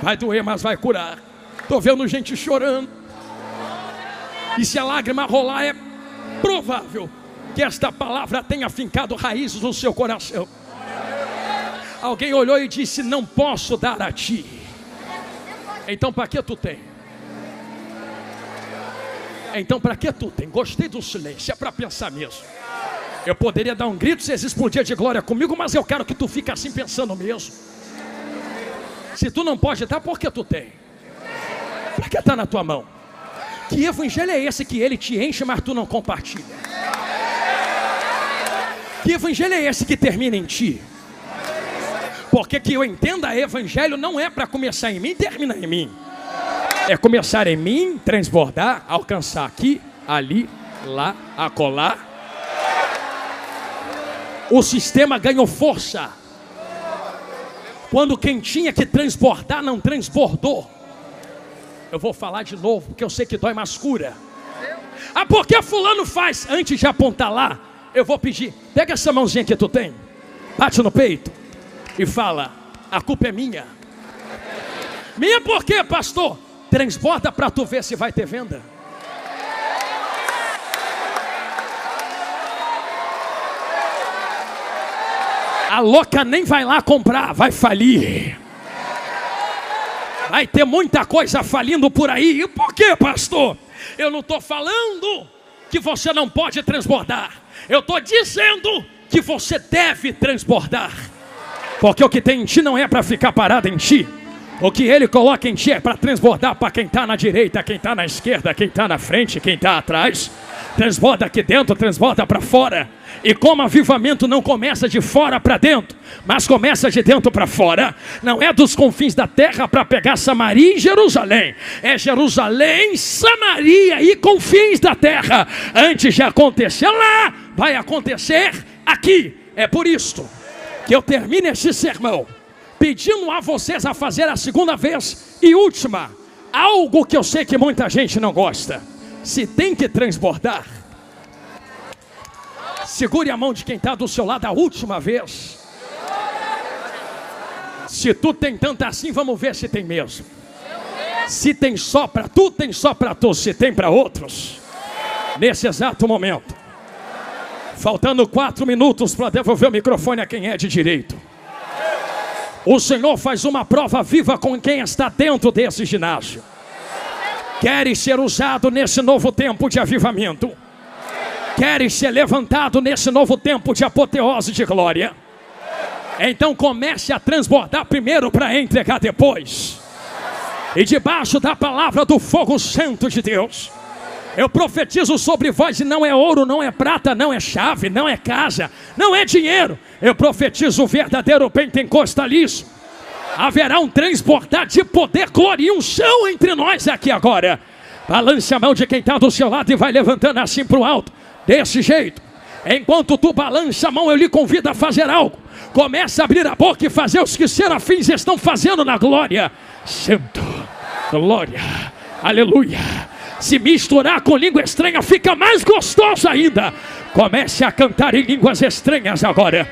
Vai doer, mas vai curar. Estou vendo gente chorando. E se a lágrima rolar, é provável que esta palavra tenha fincado raízes no seu coração. Alguém olhou e disse: não posso dar a ti. Então para que tu tem? Então para que tu tem? Gostei do silêncio, é para pensar mesmo. Eu poderia dar um grito, vocês explodiam de glória comigo, mas eu quero que tu fique assim pensando mesmo. Se tu não pode dar, por que tu tem? Para que está na tua mão? Que evangelho é esse que ele te enche, mas tu não compartilha? Que evangelho é esse que termina em ti? Porque que eu entenda, evangelho não é para começar em mim e terminar em mim. É começar em mim, transbordar, alcançar aqui, ali, lá, acolá. O sistema ganhou força quando quem tinha que transbordar não transbordou. Eu vou falar de novo, porque eu sei que dói, mas cura. Ah, porque fulano faz? Antes de apontar lá, eu vou pedir: pega essa mãozinha que tu tem, bate no peito e fala: a culpa é minha. Minha por quê, pastor? Transborda para tu ver se vai ter venda. A louca nem vai lá comprar, vai falir. Vai ter muita coisa falindo por aí. E por quê, pastor? Eu não estou falando que você não pode transbordar. Eu estou dizendo que você deve transbordar. Porque o que tem em ti não é para ficar parado em ti. O que ele coloca em ti é para transbordar para quem está na direita, quem está na esquerda, quem está na frente, quem está atrás. Transborda aqui dentro, transborda para fora. E como avivamento não começa de fora para dentro, mas começa de dentro para fora, não é dos confins da terra para pegar Samaria e Jerusalém. É Jerusalém, Samaria e confins da terra. Antes de acontecer lá, vai acontecer aqui. É por isto que eu termino esse sermão pedindo a vocês a fazer a segunda vez e última, algo que eu sei que muita gente não gosta. Se tem que transbordar, segure a mão de quem está do seu lado a última vez. Se tu tem tanto assim, vamos ver se tem mesmo. Se tem só para tu, tem só para tu. Se tem para outros, nesse exato momento, faltando 4 minutos para devolver o microfone a quem é de direito, o Senhor faz uma prova viva com quem está dentro desse ginásio. Queres ser usado nesse novo tempo de avivamento? Queres ser levantado nesse novo tempo de apoteose de glória? Então comece a transbordar primeiro para entregar depois. E debaixo da palavra do fogo santo de Deus, eu profetizo sobre vós, e não é ouro, não é prata, não é chave, não é casa, não é dinheiro. Eu profetizo o verdadeiro pentecostalismo. Haverá um transbordar de poder, glória e unção entre nós aqui agora. Balance a mão de quem está do seu lado e vai levantando assim para o alto, desse jeito. Enquanto tu balança a mão, eu lhe convido a fazer algo. Começa a abrir a boca e fazer os que serafins estão fazendo na glória. Santo, glória, aleluia. Se misturar com língua estranha fica mais gostoso ainda. Comece a cantar em línguas estranhas agora.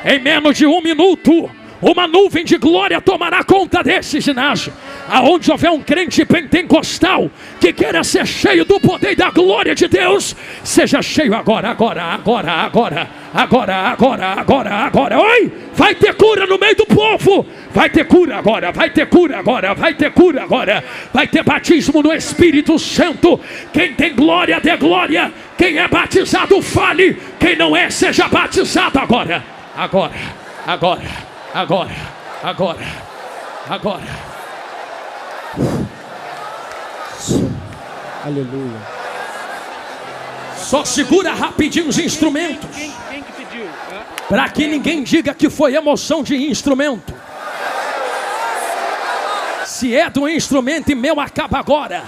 Em menos de 1 minuto, uma nuvem de glória tomará conta desse ginásio. Aonde houver um crente pentecostal que queira ser cheio do poder e da glória de Deus, seja cheio agora. Oi! Vai ter cura no meio do povo. Vai ter cura agora. Vai ter batismo no Espírito Santo. Quem tem glória, dê glória. Quem é batizado, fale. Quem não é, seja batizado agora. Agora. Aleluia. Só segura rapidinho os instrumentos, Quem que pediu? para que ninguém diga que foi emoção de instrumento. Se é do instrumento e meu, acaba agora.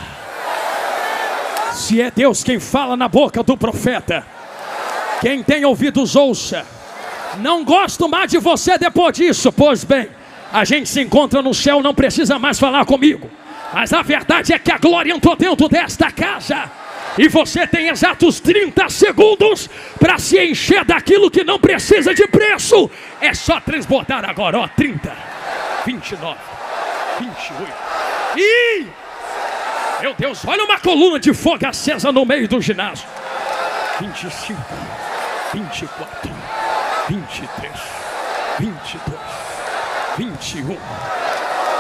Se é Deus quem fala na boca do profeta, quem tem ouvidos ouça. Não gosto mais de você depois disso. Pois bem, a gente se encontra no céu, não precisa mais falar comigo. Mas a verdade é que a glória entrou dentro desta casa. E você tem exatos 30 segundos para se encher daquilo que não precisa de preço. É só transbordar agora, ó. 30, 29, 28. Ih! Meu Deus, olha uma coluna de fogo acesa no meio do ginásio. 25, 24, 23, 22, 21,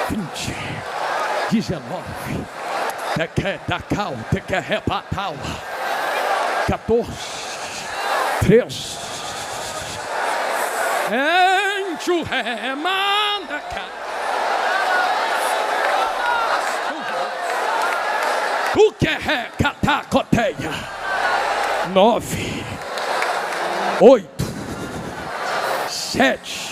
20, 19. Te quer dar cal, te quer rebatal. 14, 13. Encho remanda cá. O que é catacoteia? 9, 8, 7.